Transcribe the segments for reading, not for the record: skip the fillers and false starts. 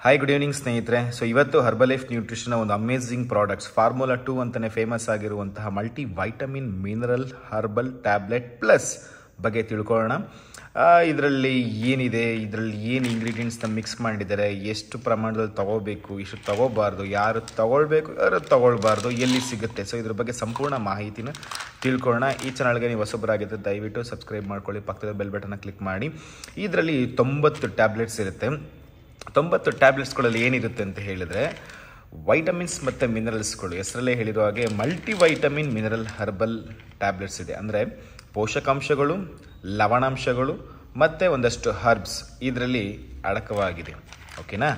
Hi good evening ಸ್ನೇಹಿತರೆ. So ಇವತ್ತು Herbalife nutrition ಒಂದು ಅಮೇಝಿಂಗ್ ಪ್ರಾಡಕ್ಟ್ಸ್ ಫಾರ್ಮುಲಾ 2 ಅಂತಲೇ ಫೇಮಸ್ ಆಗಿರುವಂತಹ multi vitamin mineral herbal tablet plus ಬಗ್ಗೆ ತಿಳ್ಕೊಳ್ಳೋಣ. ಇದರಲ್ಲಿ ಏನಿದೆ, ಇದರಲ್ಲಿ ಏನು ಇಂಗ್ರೀಡಿಯೆಂಟ್ಸ್ನ ಮಿಕ್ಸ್ ಮಾಡಿದ್ದಾರೆ, ಎಷ್ಟು ಪ್ರಮಾಣದಲ್ಲಿ ತಗೋಬೇಕು, ಎಷ್ಟು ತಗೋಬಾರ್ದು, ಯಾರು ತಗೊಳ್ಬೇಕು, ಯಾರು ತಗೊಳ್ಬಾರ್ದು, ಎಲ್ಲಿ ಸಿಗುತ್ತೆ, ಸೊ ಇದ್ರ ಬಗ್ಗೆ ಸಂಪೂರ್ಣ ಮಾಹಿತಿನ ತಿಳ್ಕೊಳ್ಳೋಣ. ಈ ಚಾನಲ್ಗೆ ನೀವು ಹೊಸಬರಾಗಿದ್ದರೆ ದಯವಿಟ್ಟು ಸಬ್ಸ್ಕ್ರೈಬ್ ಮಾಡ್ಕೊಳ್ಳಿ, ಪಕ್ಕದ ಬೆಲ್ ಬಟನ್ನ ಕ್ಲಿಕ್ ಮಾಡಿ. ಇದರಲ್ಲಿ 90 ಟ್ಯಾಬ್ಲೆಟ್ಸ್ ಇರುತ್ತೆ. 90 ಟ್ಯಾಬ್ಲೆಟ್ಸ್ಗಳಲ್ಲಿ ಏನಿರುತ್ತೆ ಅಂತ ಹೇಳಿದರೆ ವೈಟಮಿನ್ಸ್ ಮತ್ತು ಮಿನರಲ್ಸ್ಗಳು. ಹೆಸರಲ್ಲೇ ಹೇಳಿರೋ ಹಾಗೆ multi vitamin mineral herbal tablets ಇದೆ. ಅಂದರೆ ಪೋಷಕಾಂಶಗಳು, ಲವಣಾಂಶಗಳು ಮತ್ತು ಒಂದಷ್ಟು ಹರ್ಬ್ಸ್ ಇದರಲ್ಲಿ ಅಡಕವಾಗಿದೆ. ಓಕೆನಾ.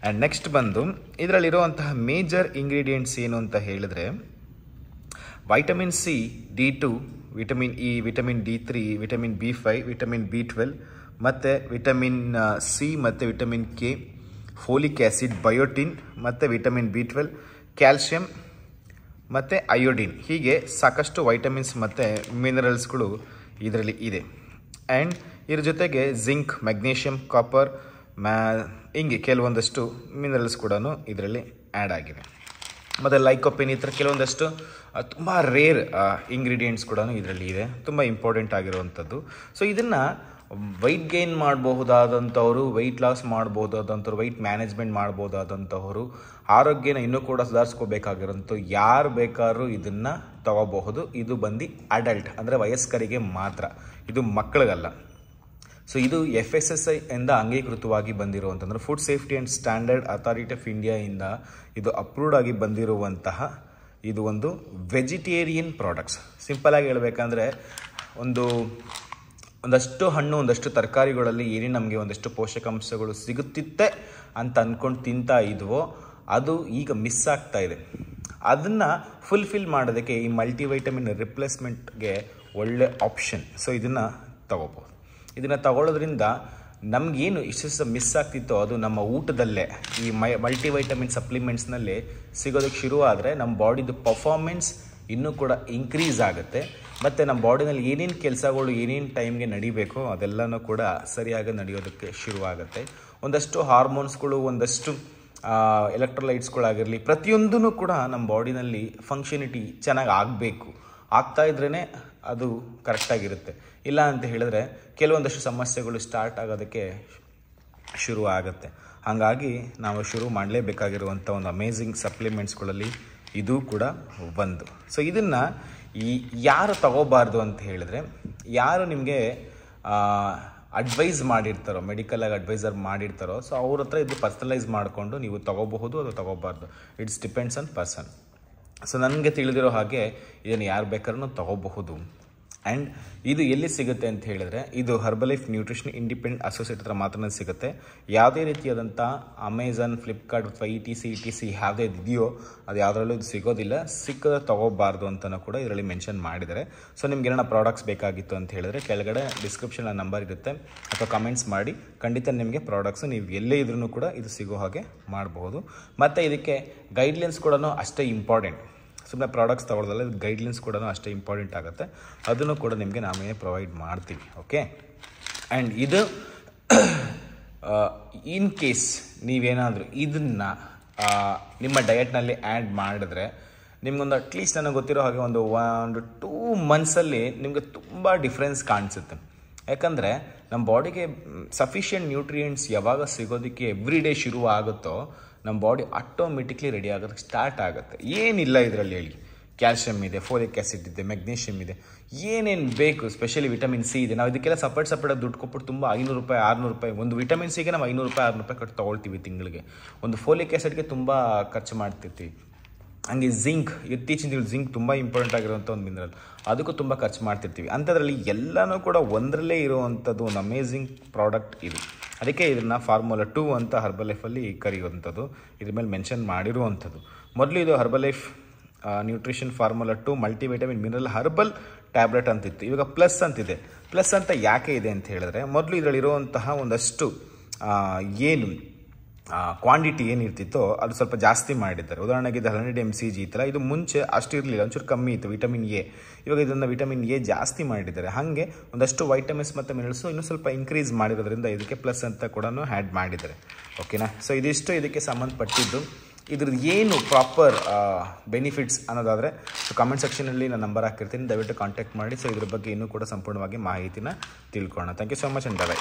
ಆ್ಯಂಡ್ ನೆಕ್ಸ್ಟ್ ಬಂದು ಇದರಲ್ಲಿರುವಂತಹ ಮೇಜರ್ ಇಂಗ್ರೀಡಿಯೆಂಟ್ಸ್ ಏನು ಅಂತ ಹೇಳಿದರೆ vitamin C, D2, vitamin E, vitamin D3, vitamin B5, vitamin B12 ಮತ್ತು ವಿಟಮಿನ್ ಸಿ ಮತ್ತು vitamin K, folic acid, biotin ಮತ್ತು ವಿಟಮಿನ್ B12, ಕ್ಯಾಲ್ಶಿಯಂ ಮತ್ತು ಅಯೋಡಿನ್, ಹೀಗೆ ಸಾಕಷ್ಟು ವೈಟಮಿನ್ಸ್ ಮತ್ತು ಮಿನರಲ್ಸ್ಗಳು ಇದರಲ್ಲಿ ಇದೆ. ಆ್ಯಂಡ್ ಇದ್ರ ಜೊತೆಗೆ ಜಿಂಕ್, ಮ್ಯಾಗ್ನೀಷಿಯಮ್, ಕಾಪರ್, ಹಿಂಗೆ ಕೆಲವೊಂದಷ್ಟು ಮಿನರಲ್ಸ್ ಕೂಡ ಇದರಲ್ಲಿ ಆ್ಯಡ್ ಆಗಿದೆ. ಮತ್ತು ಲೈಕೋಪಿನ್, ಈ ಥರ ಕೆಲವೊಂದಷ್ಟು ತುಂಬ ರೇರ್ ಇಂಗ್ರೀಡಿಯೆಂಟ್ಸ್ ಕೂಡ ಇದರಲ್ಲಿ ಇದೆ, ತುಂಬ ಇಂಪಾರ್ಟೆಂಟ್ ಆಗಿರುವಂಥದ್ದು. ಸೊ ಇದನ್ನು ವೆಯ್ಟ್ ಗೇನ್ ಮಾಡಬಹುದಾದಂಥವ್ರು, ವೆಯ್ಟ್ ಲಾಸ್ ಮಾಡ್ಬೋದಾದಂಥವ್ರು, ವೆಯ್ಟ್ ಮ್ಯಾನೇಜ್ಮೆಂಟ್ ಮಾಡ್ಬೋದಾದಂಥವ್ರು, ಆರೋಗ್ಯನ ಇನ್ನೂ ಕೂಡ ಸುಧಾರಿಸ್ಕೋಬೇಕಾಗಿರೋಂಥ ಯಾರು ಬೇಕಾದ್ರೂ ಇದನ್ನು ತಗೋಬಹುದು. ಇದು ಬಂದು ಅಡಲ್ಟ್ ಅಂದರೆ ವಯಸ್ಕರಿಗೆ ಮಾತ್ರ, ಇದು ಮಕ್ಕಳಿಗಲ್ಲ. ಸೊ ಇದು FSSAI ಇಂದ ಅಂಗೀಕೃತವಾಗಿ ಬಂದಿರುವಂಥದ್ದು, food safety and standard authority of ಇಂಡಿಯಾಯಿಂದ ಇದು ಅಪ್ರೂವ್ಡ್ ಆಗಿ ಬಂದಿರುವಂತಹ ಇದು ಒಂದು ವೆಜಿಟೇರಿಯನ್ ಪ್ರಾಡಕ್ಟ್ಸ್. ಸಿಂಪಲಾಗಿ ಹೇಳಬೇಕಂದ್ರೆ ಒಂದಷ್ಟು ಹಣ್ಣು, ಒಂದಷ್ಟು ತರಕಾರಿಗಳಲ್ಲಿ ಏನೇನು ನಮಗೆ ಒಂದಷ್ಟು ಪೋಷಕಾಂಶಗಳು ಸಿಗುತ್ತಿತ್ತೆ ಅಂತ ಅಂದ್ಕೊಂಡು ತಿಂತಾ ಇದ್ವೋ ಅದು ಈಗ ಮಿಸ್ ಆಗ್ತಾ ಇದೆ. ಅದನ್ನು ಫುಲ್ಫಿಲ್ ಮಾಡೋದಕ್ಕೆ ಈ ಮಲ್ಟಿವೈಟಮಿನ್ ರಿಪ್ಲೇಸ್ಮೆಂಟ್ಗೆ ಒಳ್ಳೆ ಆಪ್ಷನ್. ಸೊ ಇದನ್ನು ತಗೋಬೋದು. ಇದನ್ನು ತಗೊಳ್ಳೋದ್ರಿಂದ ನಮಗೇನು ಇಷ್ಟು ಮಿಸ್ ಆಗ್ತಿತ್ತೋ ಅದು ನಮ್ಮ ಊಟದಲ್ಲೇ ಈ ಮಲ್ಟಿವೈಟಮಿನ್ ಸಪ್ಲಿಮೆಂಟ್ಸ್ನಲ್ಲಿ ಸಿಗೋದಕ್ಕೆ ಶುರುವಾದರೆ ನಮ್ಮ ಬಾಡಿದು ಪರ್ಫಾರ್ಮೆನ್ಸ್ ಇನ್ನೂ ಕೂಡ ಇನ್ಕ್ರೀಸ್ ಆಗುತ್ತೆ. ಮತ್ತು ನಮ್ಮ ಬಾಡಿನಲ್ಲಿ ಏನೇನು ಕೆಲಸಗಳು ಏನೇನು ಟೈಮ್ಗೆ ನಡಿಬೇಕೋ ಅದೆಲ್ಲನೂ ಕೂಡ ಸರಿಯಾಗಿ ನಡೆಯೋದಕ್ಕೆ ಶುರುವಾಗುತ್ತೆ. ಒಂದಷ್ಟು ಹಾರ್ಮೋನ್ಸ್ಗಳು, ಒಂದಷ್ಟು ಎಲೆಕ್ಟ್ರೋಲೈಟ್ಸ್ಗಳಾಗಿರಲಿ, ಪ್ರತಿಯೊಂದೂ ಕೂಡ ನಮ್ಮ ಬಾಡಿನಲ್ಲಿ ಫಂಕ್ಷನಿಟಿ ಚೆನ್ನಾಗಿ ಆಗಬೇಕು. ಆಗ್ತಾ ಇದ್ರೇ ಅದು ಕರೆಕ್ಟಾಗಿರುತ್ತೆ. ಇಲ್ಲ ಅಂತ ಹೇಳಿದ್ರೆ ಕೆಲವೊಂದಷ್ಟು ಸಮಸ್ಯೆಗಳು ಸ್ಟಾರ್ಟ್ ಆಗೋದಕ್ಕೆ ಶುರು ಆಗುತ್ತೆ. ಹಾಗಾಗಿ ನಾವು ಶುರು ಮಾಡಲೇಬೇಕಾಗಿರುವಂಥ ಒಂದು ಅಮೇಝಿಂಗ್ ಸಪ್ಲಿಮೆಂಟ್ಸ್ಗಳಲ್ಲಿ ಇದು ಕೂಡ ಒಂದು. ಸೊ ಇದನ್ನು ಯಾರು ತಗೋಬಾರ್ದು ಅಂತ ಹೇಳಿದ್ರೆ, ಯಾರು ನಿಮಗೆ ಅಡ್ವೈಸ್ ಮಾಡಿರ್ತಾರೋ, ಮೆಡಿಕಲಾಗಿ ಅಡ್ವೈಸರ್ ಮಾಡಿರ್ತಾರೋ, ಸೊ ಅವ್ರ ಹತ್ರ ಇದು ಪರ್ಸನಲೈಸ್ ಮಾಡಿಕೊಂಡು ನೀವು ತಗೋಬಹುದು, ಅದು ತಗೋಬಾರ್ದು. It's depends on person. So ನನಗೆ ತಿಳಿದಿರೋ ಹಾಗೆ ಇದನ್ನು ಯಾರು ಬೇಕಾದ್ರೂ ತಗೋಬಹುದು. ಆ್ಯಂಡ್ ಇದು ಎಲ್ಲಿ ಸಿಗುತ್ತೆ ಅಂತ ಹೇಳಿದ್ರೆ ಇದು ಹರ್ಬಲೈಫ್ ನ್ಯೂಟ್ರಿಷನ್ ಇಂಡಿಪೆಂಡೆಂಟ್ ಅಸೋಸಿಯೇಟ್ ಹತ್ರ ಮಾತ್ರ ಸಿಗುತ್ತೆ. ಯಾವುದೇ ರೀತಿಯಾದಂಥ ಅಮೆಝಾನ್, ಫ್ಲಿಪ್ಕಾರ್ಟ್ ಅಥವಾ ETC ಯಾವುದೇ ಇದೆಯೋ ಅದು ಯಾವುದ್ರಲ್ಲೂ ಇದು ಸಿಗೋದಿಲ್ಲ. ಸಿಕ್ಕದ ತಗೋಬಾರ್ದು ಅಂತಲೂ ಕೂಡ ಇದರಲ್ಲಿ ಮೆನ್ಷನ್ ಮಾಡಿದ್ದಾರೆ. ಸೊ ನಿಮ್ಗೆ ಏನಾರ ಪ್ರಾಡಕ್ಟ್ಸ್ ಬೇಕಾಗಿತ್ತು ಅಂತ ಹೇಳಿದ್ರೆ ಕೆಳಗಡೆ ಡಿಸ್ಕ್ರಿಪ್ಷನ್ ನಂಬರ್ ಇರುತ್ತೆ, ಅಥವಾ ಕಮೆಂಟ್ಸ್ ಮಾಡಿ. ಖಂಡಿತ ನಿಮಗೆ ಪ್ರಾಡಕ್ಟ್ಸು ನೀವು ಎಲ್ಲೇ ಇದ್ರೂ ಕೂಡ ಇದು ಸಿಗೋ ಹಾಗೆ ಮಾಡಬಹುದು. ಮತ್ತು ಇದಕ್ಕೆ ಗೈಡ್ಲೈನ್ಸ್ ಕೂಡ ಅಷ್ಟೇ ಇಂಪಾರ್ಟೆಂಟ್. ಸುಮ್ಮನೆ ಪ್ರಾಡಕ್ಟ್ಸ್ ತಗೊಳ್ಳೋದಲ್ಲ, ಇದು ಗೈಡ್ಲೈನ್ಸ್ ಕೂಡ ಅಷ್ಟೇ ಇಂಪಾರ್ಟೆಂಟ್ ಆಗುತ್ತೆ. ಅದನ್ನು ಕೂಡ ನಿಮಗೆ ನಾವೇ ಪ್ರೊವೈಡ್ ಮಾಡ್ತೀವಿ. ಓಕೆ. ಆ್ಯಂಡ್ ಇದು ಇನ್ ಕೇಸ್ ನೀವೇನಾದರೂ ಇದನ್ನು ನಿಮ್ಮ ಡಯಟ್ನಲ್ಲಿ ಆ್ಯಡ್ ಮಾಡಿದ್ರೆ ನಿಮ್ಗೊಂದು ಅಟ್ಲೀಸ್ಟ್ ನನಗೆ ಗೊತ್ತಿರೋ ಹಾಗೆ ಒಂದು 2 ಮಂತ್ಸಲ್ಲಿ ನಿಮಗೆ ತುಂಬ ಡಿಫ್ರೆನ್ಸ್ ಕಾಣಿಸುತ್ತೆ. ಯಾಕಂದರೆ ನಮ್ಮ ಬಾಡಿಗೆ ಸಫಿಷಿಯೆಂಟ್ ನ್ಯೂಟ್ರಿಯೆಂಟ್ಸ್ ಯಾವಾಗ ಸಿಗೋದಕ್ಕೆ ಎವ್ರಿ ಡೇ ಶುರು ಆಗುತ್ತೋ ನಮ್ಮ ಬಾಡಿ ಆಟೋಮೆಟಿಕ್ಲಿ ರೆಡಿ ಆಗೋದಕ್ಕೆ ಸ್ಟಾರ್ಟ್ ಆಗುತ್ತೆ. ಏನಿಲ್ಲ ಇದರಲ್ಲಿ ಹೇಳಿ, ಕ್ಯಾಲ್ಶಿಯಮ್ ಇದೆ, ಫೋಲಿಕ್ ಆ್ಯಸಿಡ್ ಇದೆ, ಮೆಗ್ನೀಷಿಯಮ್ ಇದೆ, ಏನೇನು ಬೇಕು, ಸ್ಪೆಷಲಿ ವಿಟಮಿನ್ ಸಿ ಇದೆ. ನಾವು ಇದಕ್ಕೆಲ್ಲ ಸಪ್ರೇಟಾಗಿ ದುಡ್ಡು ಕೊಟ್ಬಿಟ್ಟು ತುಂಬ 500 ರೂಪಾಯಿ 600 ರೂಪಾಯಿ ಒಂದು ವಿಟಮಿನ್ ಸಿಗೆ ನಾವು 500 ರೂಪಾಯಿ 600 ರೂಪಾಯಿ ಕೊಟ್ಟು ತೊಗೊಳ್ತೀವಿ ತಿಂಗಳಿಗೆ. ಒಂದು ಫೋಲಿಕ್ ಆ್ಯಸಿಡ್ಗೆ ತುಂಬ ಖರ್ಚು ಮಾಡ್ತಿರ್ತೀವಿ. ಹಂಗೆ ಜಿಂಕ್, ಇತ್ತೀಚಿನ ದಿನ ಜಿಂಕ್ ತುಂಬ ಇಂಪಾರ್ಟೆಂಟ್ ಆಗಿರುವಂಥ ಒಂದು ಮಿನರಲ್, ಅದಕ್ಕೂ ತುಂಬ ಖರ್ಚು ಮಾಡ್ತಿರ್ತೀವಿ. ಅಂಥದ್ರಲ್ಲಿ ಎಲ್ಲನೂ ಕೂಡ ಒಂದರಲ್ಲೇ ಇರುವಂಥದ್ದು ಒಂದು ಅಮೇಝಿಂಗ್ ಪ್ರಾಡಕ್ಟ್ ಇದು. ಅದಕ್ಕೆ ಇದನ್ನು ಫಾರ್ಮುಲಾ 2 ಅಂತ ಹರ್ಬಲೈಫಲ್ಲಿ ಕರೆಯುವಂಥದ್ದು, ಇದ್ರ ಮೇಲೆ ಮೆನ್ಷನ್ ಮಾಡಿರುವಂಥದ್ದು. ಮೊದಲು ಇದು Herbalife nutrition formula 2 multivitamin mineral herbal tablet ಅಂತಿತ್ತು. ಇವಾಗ ಪ್ಲಸ್ ಅಂತಿದೆ. ಪ್ಲಸ್ ಅಂತ ಯಾಕೆ ಇದೆ ಅಂತ ಹೇಳಿದ್ರೆ, ಮೊದಲು ಇದರಲ್ಲಿರುವಂತಹ ಒಂದಷ್ಟು ಏನು ಕ್ವಾಂಟಿಟಿ ಏನಿರ್ತಿತ್ತೋ ಅದು ಸ್ವಲ್ಪ ಜಾಸ್ತಿ ಮಾಡಿದ್ದಾರೆ. ಉದಾಹರಣೆಗೆ ಇದು 100 mcg ಇತ್ತಲ್ಲ, ಇದು ಮುಂಚೆ ಅಷ್ಟು ಇರಲಿಲ್ಲ, ಒಂಚೂರು ಕಮ್ಮಿ ಇತ್ತು ವಿಟಮಿನ್ ಎ. ಇವಾಗ ಇದನ್ನು ವಿಟಮಿನ್ ಎ ಜಾಸ್ತಿ ಮಾಡಿದ್ದಾರೆ. ಹಾಗೆ ಒಂದಷ್ಟು ವೈಟಮಿನ್ಸ್ ಮತ್ತು ಮಿನರಲ್ಸು ಇನ್ನೂ ಸ್ವಲ್ಪ ಇನ್ಕ್ರೀಸ್ ಮಾಡಿರೋದ್ರಿಂದ ಇದಕ್ಕೆ ಪ್ಲಸ್ ಅಂತ ಕೂಡ ಆ್ಯಡ್ ಮಾಡಿದ್ದಾರೆ. ಓಕೆನಾ. ಸೊ ಇದಿಷ್ಟು ಇದಕ್ಕೆ ಸಂಬಂಧಪಟ್ಟಿದ್ದು. ಇದ್ರದ್ದು ಏನು ಪ್ರಾಪರ್ ಬೆನಿಫಿಟ್ಸ್ ಅನ್ನೋದಾದರೆ ಸೊ ಕಮೆಂಟ್ ಸೆಕ್ಷನಲ್ಲಿ ನಾನು ನಂಬರ್ ಹಾಕಿರ್ತೀನಿ, ದಯವಿಟ್ಟು ಕಾಂಟ್ಯಾಕ್ಟ್ ಮಾಡಿ. ಸೊ ಇದ್ರ ಬಗ್ಗೆ ಇನ್ನೂ ಕೂಡ ಸಂಪೂರ್ಣವಾಗಿ ಮಾಹಿತಿನ ತಿಳ್ಕೊಳ್ಳೋಣ. Thank you so much and by.